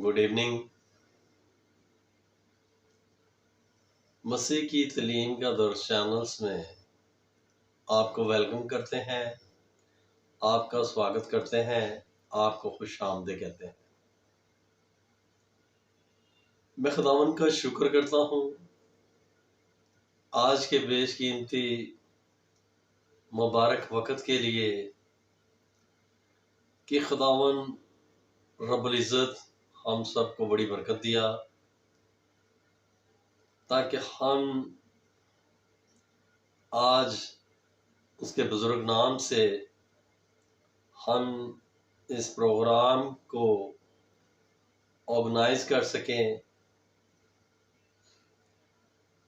Good evening. मसीह की तलीम का दर्स channels में आपको वेलकम करते हैं, आपका स्वागत करते हैं, आपको खुश आमदीद कहते हैं। मैं खुदावंद का शुक्र करता हूँ आज के बेशकीमती मुबारक वक़्त के लिए कि खुदावंद रब्बुल इज़्ज़त हम सबको बड़ी बरकत दिया ताकि हम आज उसके बुज़ुर्ग नाम से हम इस प्रोग्राम को ऑर्गेनाइज कर सकें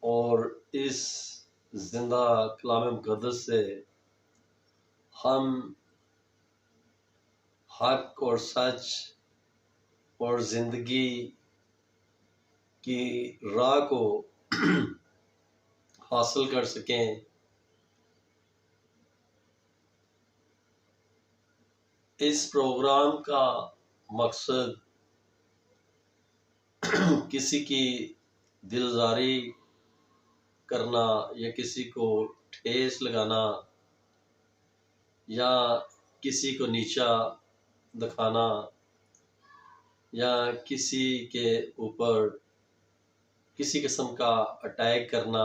और इस जिंदा कलाम मुक़द्दस से हम हक और सच और ज़िंदगी की राह को हासिल कर सकें। इस प्रोग्राम का मकसद किसी की दिलजारी करना या किसी को ठेस लगाना या किसी को नीचा दिखाना या किसी के ऊपर किसी किस्म का अटैक करना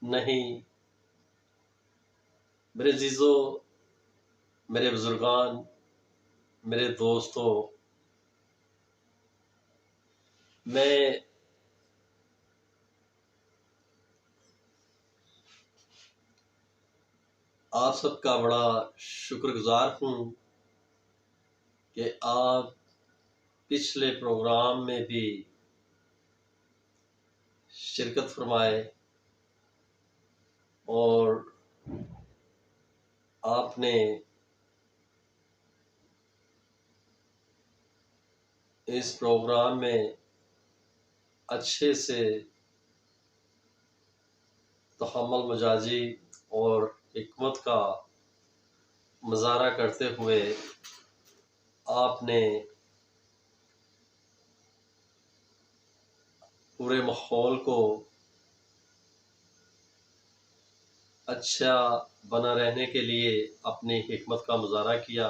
नहीं। मेरे अजीज़ों, मेरे बुजुर्गान, मेरे दोस्तों, मैं आप सबका बड़ा शुक्रगुजार हूँ कि आप पिछले प्रोग्राम में भी शिरकत फरमाए और आपने इस प्रोग्राम में अच्छे से तहम्मुल मजाजी और हिकमत का मुज़ाहरा करते हुए आपने पूरे माहौल को अच्छा बना रहने के लिए अपनी हिकमत का मुज़ाहरा किया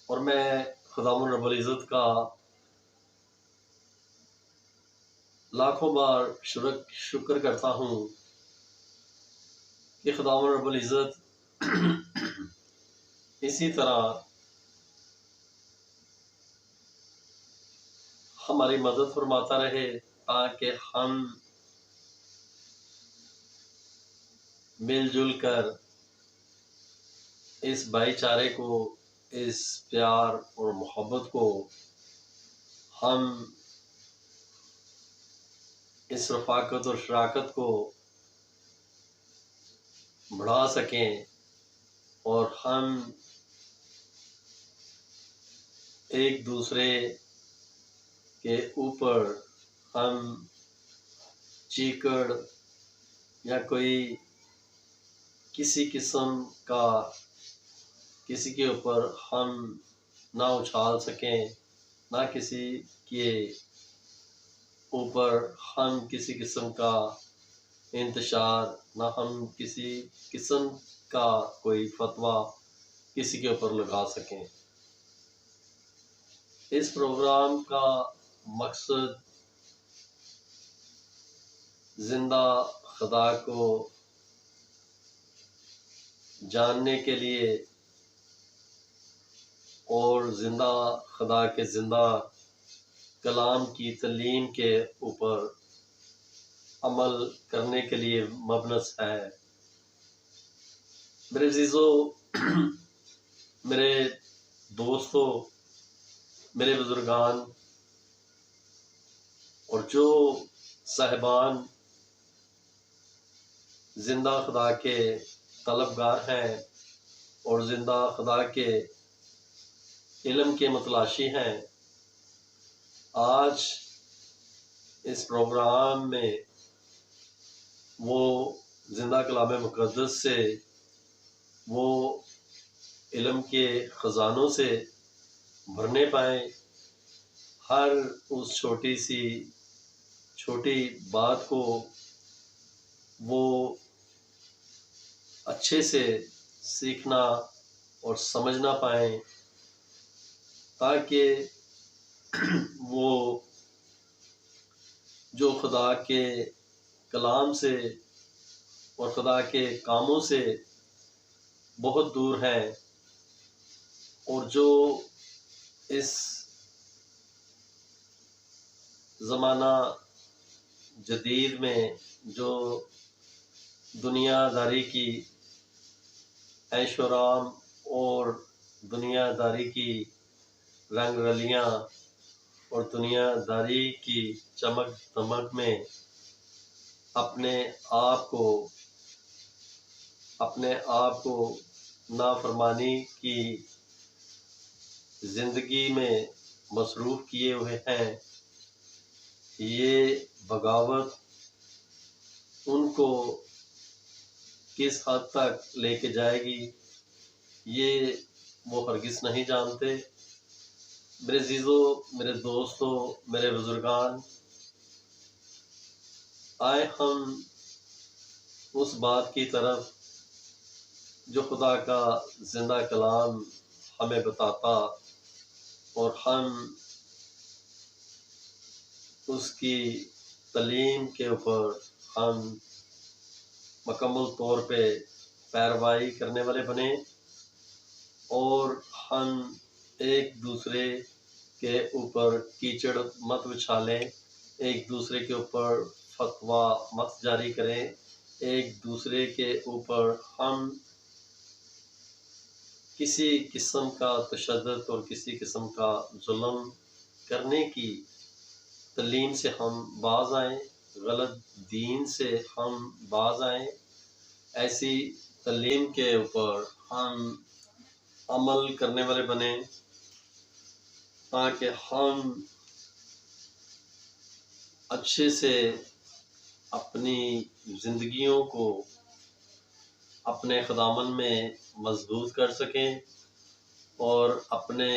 और मैं खुदावंद रब्बुल इज़्ज़त का लाखों बार शुक्र करता हूँ कि खुदावंद रब्बुल इज़्ज़त इसी तरह हमारी मदद फरमाता रहे ताकि हम मिलजुल कर इस भाईचारे को, इस प्यार और मोहब्बत को, हम इस रफ़ाकत और शराकत को बढ़ा सकें और हम एक दूसरे के ऊपर हम चीकड़ या कोई किसी किस्म का किसी के ऊपर हम ना उछाल सकें, ना किसी के ऊपर हम किसी किस्म का इंतशार, ना हम किसी किस्म का कोई फतवा किसी के ऊपर लगा सकें। इस प्रोग्राम का मकसद जिंदा खुदा को जानने के लिए और जिंदा खुदा के जिंदा कलाम की तलीम के ऊपर अमल करने के लिए मबनस है। मेरे अजीज़ों, मेरे दोस्तों, मेरे बुजुर्गान और जो साहिबान जिंदा खुदा के तलबगार हैं और जिंदा खुदा के इल्म के मतलाशी हैं, आज इस प्रोग्राम में वो जिंदा कलाम मुक़द्दस से, वो इल्म के ख़जानों से भरने पाएँ हर उस छोटी बात को वो अच्छे से सीखना और समझना पाएँ, ताकि वो जो खुदा के कलाम से और खुदा के कामों से बहुत दूर हैं, और जो इस ज़माना जदीद में जो दुनियादारी की ऐशोआराम और दुनियादारी की रंग रलियाँ और दुनियादारी की चमक दमक में अपने आप को नाफरमानी की ज़िंदगी में मसरूफ़ किए हुए हैं, ये बगावत उनको किस हद तक लेके जाएगी, ये वो हरगिज़ नहीं जानते। मेरे अज़ीज़ों, मेरे दोस्तों, मेरे बुज़ुर्गान, आए हम उस बात की तरफ जो खुदा का ज़िंदा कलाम हमें बताता, और हम उसकी तालीम के ऊपर हम मुकम्मल तौर पे पैरवाई करने वाले बने, और हम एक दूसरे के ऊपर कीचड़ मत उछालें, एक दूसरे के ऊपर फतवा मत जारी करें, एक दूसरे के ऊपर हम किसी किस्म का तशद्दुद और किसी किस्म का जुल्म करने की तालीम से हम बाज आएँ, गलत दीन से हम बाज आएँ। ऐसी तालीम के ऊपर हम अमल करने वाले बने, ताकि हम अच्छे से अपनी ज़िंदगियों को अपने खुदावन में मजबूत कर सकें, और अपने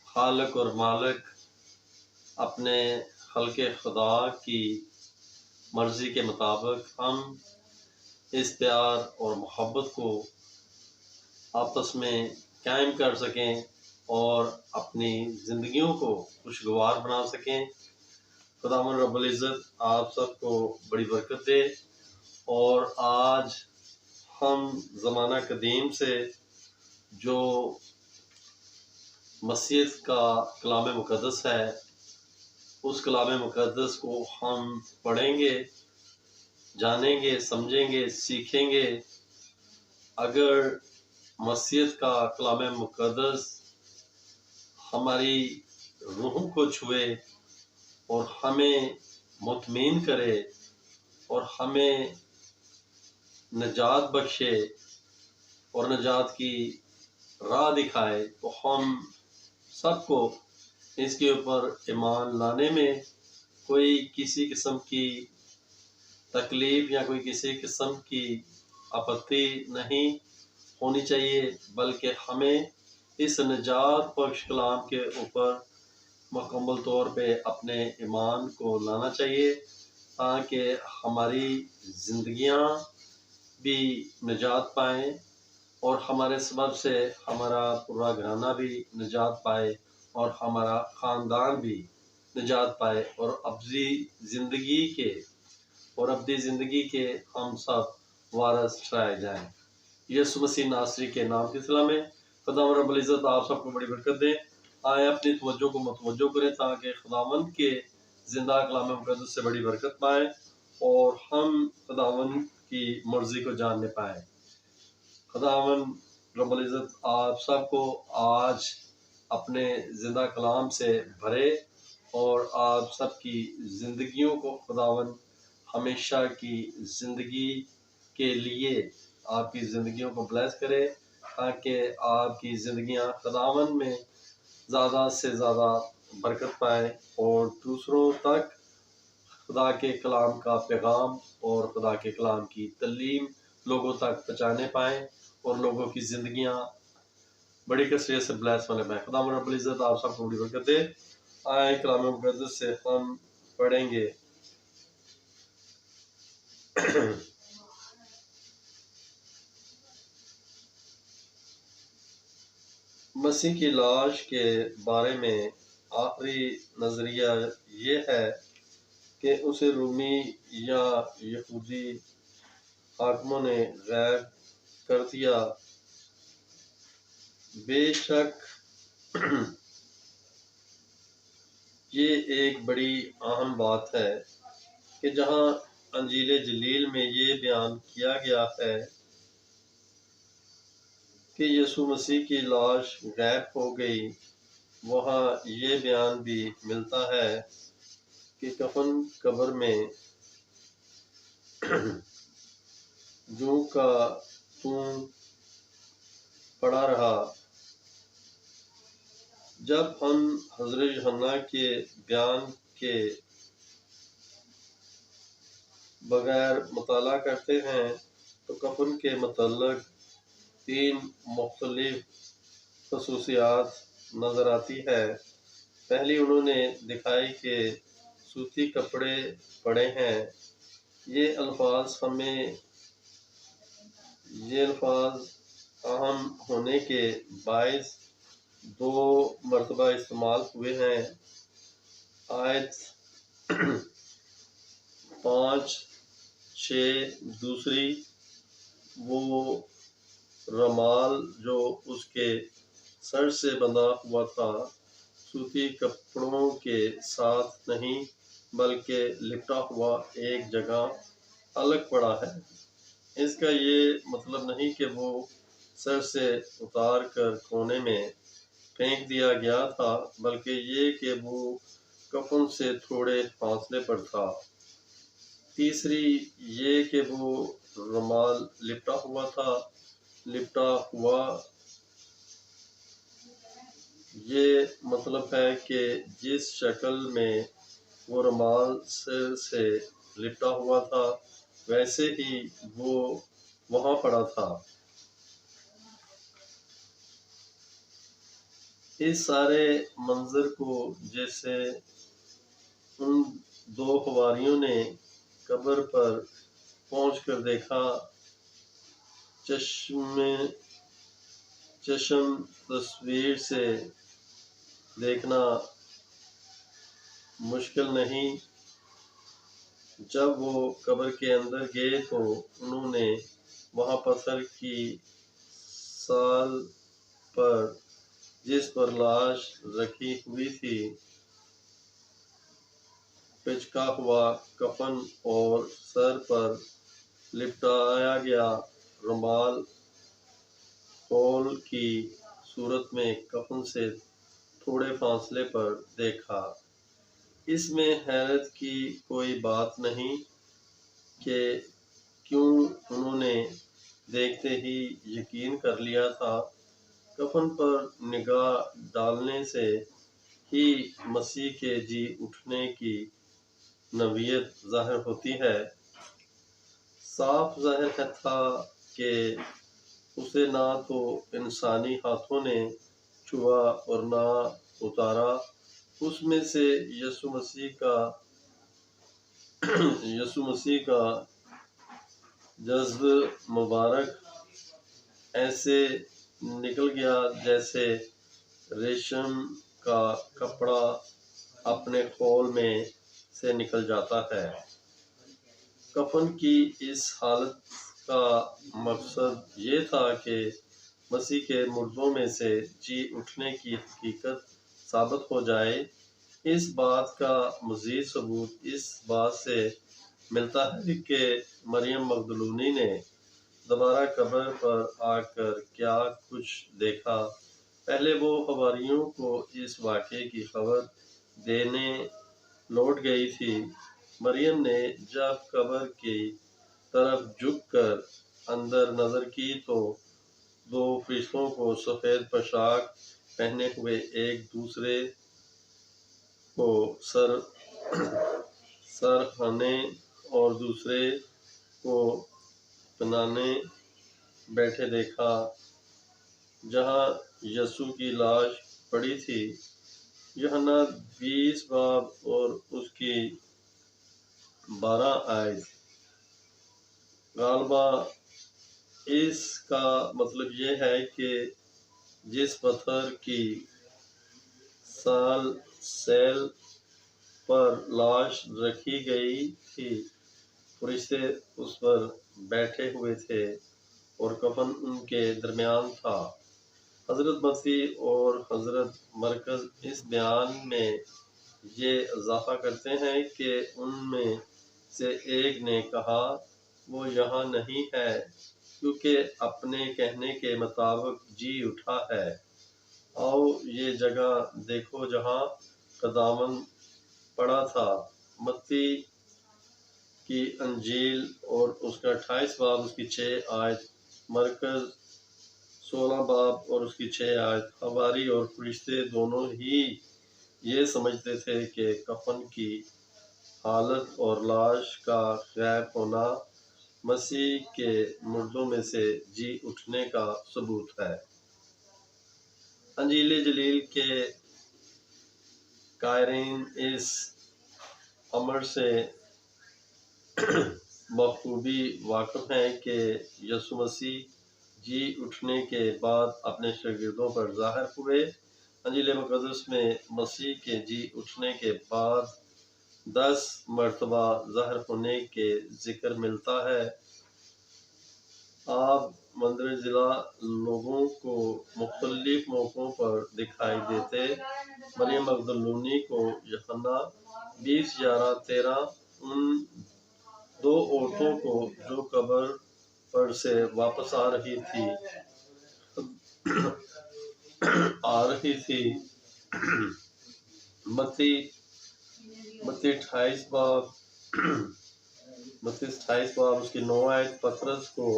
खालिक और मालिक, अपने खल्क़े खुदा की मर्ज़ी के मुताबिक हम इस प्यार और मोहब्बत को आपस में कायम कर सकें और अपनी ज़िंदगियों को खुशगवार बना सकें। खुदावंद रब्बुल इज़्ज़त आप सबको बड़ी बरकत दे। और आज हम ज़माना कदीम से जो मसीह का कलाम मुक़द्दस है, उस कलाम मुक़द्दस को हम पढ़ेंगे, जानेंगे, समझेंगे, सीखेंगे। अगर मसीह का कलाम मुक़द्दस हमारी रूह को छुए और हमें मुतमईन करे और हमें नजात बख्शे और नजात की राह दिखाए, तो हम सबको इसके ऊपर ईमान लाने में कोई किसी किस्म की तकलीफ़ या कोई किसी किस्म की आपत्ति नहीं होनी चाहिए, बल्कि हमें इस नजात बख्श कलाम के ऊपर मुकम्मल तौर पे अपने ईमान को लाना चाहिए, ताकि हमारी ज़िंदगियां भी निजात पाएँ और हमारे सबब से हमारा पूरा घराना भी निजात पाए और हमारा ख़ानदान भी निजात पाए, और अब्दी ज़िंदगी के हम सब वारस ठहराए जाएँ। यीशु मसीह नासरी के नाम की सलाह में खुदावंद रब्बुल इज़्ज़त आप सबको बड़ी बरकत दे। आए अपनी तवज्जो को मतवज्जो करें, ताकि खुदावंद के ज़िंदा कलाम मुक़द्दस से बड़ी बरकत पाएँ और हम खुदावंद की मर्ज़ी को जानने पाएँ। खुदावंद रब्बुल इज़्ज़त आप सबको आज अपने ज़िंदा कलाम से भरे और आप सबकी ज़िंदगियों को खुदावंद हमेशा की ज़िंदगी के लिए आपकी ज़िंदगियों को ब्लेस करे, ताकि आपकी ज़िंदगियां खुदावंद में ज़्यादा से ज़्यादा बरकत पाएँ और दूसरों तक खुदा के कलाम का पैगाम और खुदा के कलाम की तालीम लोगों तक पहुँचाने पाएँ और लोगों की ज़िंदगियां बड़ी कसरत से ब्लेस होने पाएँ। खुदावंद रब्बुल इज़्ज़त आप सबको बड़ी बरकत दे। आए कलाम मुक़द्दस से हम पढ़ेंगे। मसीह की लाश के बारे में आखिरी नज़रिया ये है कि उसे रूमी या यहूदी हाकिमों ने गायब कर दिया। बेशक ये एक बड़ी अहम बात है कि जहाँ अंजील जलील में ये बयान किया गया है कि यीशु मसीह की लाश गायब हो गई, वहाँ ये बयान भी मिलता है कि कफन कब्र में जूं का त्यों पड़ा रहा। जब हम हज़रत यूहन्ना के बयान के बगैर मुताला करते हैं तो कफन के मतलब 3 मुख्तलिफ खसूसियात नज़र आती है। पहली उन्होंने दिखाई कि सूती कपड़े पड़े हैं। ये अल्फाज अहम होने के बायस 2 मरतबा इस्तेमाल हुए हैं। आयत 5-6 दूसरी, वो रमाल जो उसके सर से बंधा हुआ था सूती कपड़ों के साथ नहीं बल्कि लिपटा हुआ एक जगह अलग पड़ा है। इसका ये मतलब नहीं कि वो सर से उतार कर कोने में फेंक दिया गया था, बल्कि ये कि वो कफन से थोड़े फासले पर था। तीसरी ये कि वो रुमाल लिपटा हुआ था। लिपटा हुआ ये मतलब है कि जिस शक्ल में वो रुमाल सिर से लिपटा हुआ था वैसे ही वो वहाँ पड़ा था। इस सारे मंजर को जैसे उन 2 हवारियों ने कब्र पर पहुंचकर देखा, चश्म तस्वीर से देखना मुश्किल नहीं। जब वो कब्र के अंदर गए तो उन्होंने वहाँ पत्थर की साल पर जिस पर लाश रखी हुई थी, पिचका हुआ कफन और सर पर लिपटाया गया रुमाल खोल की सूरत में कफन से थोड़े फासले पर देखा। इसमें हैरत की कोई बात नहीं कि क्यों उन्होंने देखते ही यकीन कर लिया था। कफन पर निगाह डालने से ही मसीह के जी उठने की नवीयत ज़ाहिर होती है। साफ ज़ाहिर था कि उसे ना तो इंसानी हाथों ने छुआ और ना उतारा। उसमें से यीशु मसीह का जज्ब मुबारक ऐसे निकल गया जैसे रेशम का कपड़ा अपने खोल में से निकल जाता है। कफन की इस हालत का मकसद ये था कि मसीह के मुर्दों में से जी उठने की हकीकत साबित हो जाए। इस बात का मज़ीद सबूत इस बात से मिलता है कि मरियम मगदलूनी ने दोबारा कब्र पर आकर क्या कुछ देखा। पहले वो हवारियों को इस वाक़े की खबर देने लौट गई थी। मरियम ने जब कब्र की तरफ झुककर अंदर नज़र की तो 2 फरिश्तों को सफ़ेद पोशाक पहने हुए एक दूसरे को सरहाने और दूसरे को पनाने बैठे देखा। जहाँ यीशु की लाश पड़ी थी यूहन्ना 20 बाब और उसकी 12 आयत। गालबा इसका मतलब ये है कि जिस पत्थर की साल सेल पर लाश रखी गई थी, फरिश्ते उस पर बैठे हुए थे और कफन उनके दरमियान था। हजरत मसीह और हजरत मरकज इस बयान में ये इजाफा करते हैं कि उनमें से एक ने कहा वो यहाँ नहीं है क्योंकि अपने कहने के मुताबिक जी उठा है। आओ ये जगह देखो जहाँ कदामन पड़ा था। मत्ती की अंजील और उसका 28 बाब उसकी 6 आयत, मरकज 16 बाब और उसकी 6 आयत। हवारी और फरिश्ते दोनों ही ये समझते थे कि कफन की हालत और लाश का गैब होना मसीह के मुर्दों में से जी उठने का सबूत है। अंजील जलील के कायरीन इस अमर से बखूबी वाकिफ हैं कि यसु मसीह जी उठने के बाद अपने शागिर्दों पर ज़ाहिर हुए। अंजील मुक़द्दस में मसीह के जी उठने के बाद 10 मरतबा ज़ाहिर होने के जिक्र मिलता है। आप मंदिर ज़िला लोगों को मुख्तलिफ मौक़ों पर दिखाई देते। मरियम मगदलूनी को यूहन्ना 20:11-13 उन 2 औरतों को जो कब्र पर से वापस आ रही थी मत्ती 28 बाब उसकी 9 आयत। पतरस को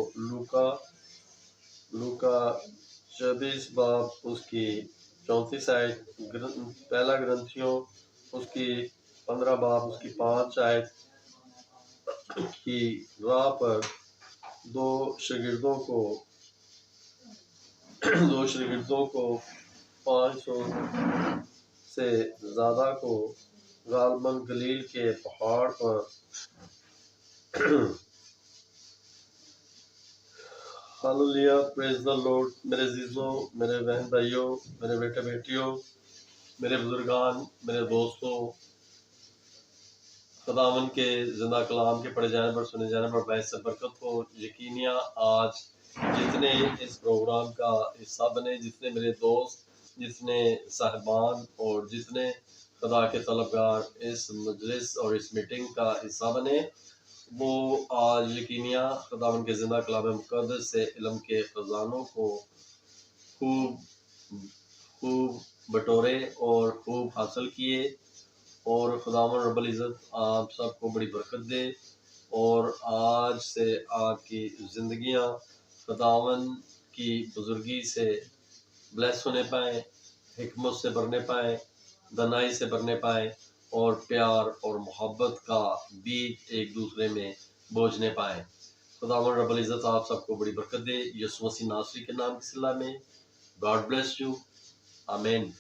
लूका 24 बाब उसकी 34 आयत। पहला ग्रंथियों उसकी 15 बाब उसकी 5 आयत की राह पर दो शागिर्दों को 500 से ज़्यादा को गालबन गलील के पहाड़ पर हालेलुया, प्रेज द लॉर्ड। मेरे अजीजों, मेरे बहन भाइयों, मेरे बेटे बेटियों, मेरे बुजुर्गान, मेरे दोस्तों, खुदावन के जिंदा कलाम के पढ़े जाने पर, सुने जाने पर बाइस से बरकत हो। यकीनिया आज जितने इस प्रोग्राम का हिस्सा बने, जितने मेरे दोस्त, जितने साहिबान और जितने खुदा के तलबगार इस मजलिस और इस मीटिंग का हिस्सा बने, वो आज यकीनिया खुदावन के जिंदा कलाम मुक़द्दस से इल्म के ख़जानों को खूब बटोरे और खूब हासिल किए। और खुदावन रब्बुल इज़्ज़त आप सबको बड़ी बरकत दे और आज से आपकी ज़िंदगियां खुदावन की बुजुर्गी से ब्लेस होने पाए, हिकमत से भरने पाए, दनाई से भरने पाए और प्यार और मोहब्बत का बीज एक दूसरे में बोझने पाए। खुदावन रब्बुल इज़्ज़त आप सबको बड़ी बरकत दे। यीशु मसीह नासरी के नाम की सिला में। God bless you. आमीन।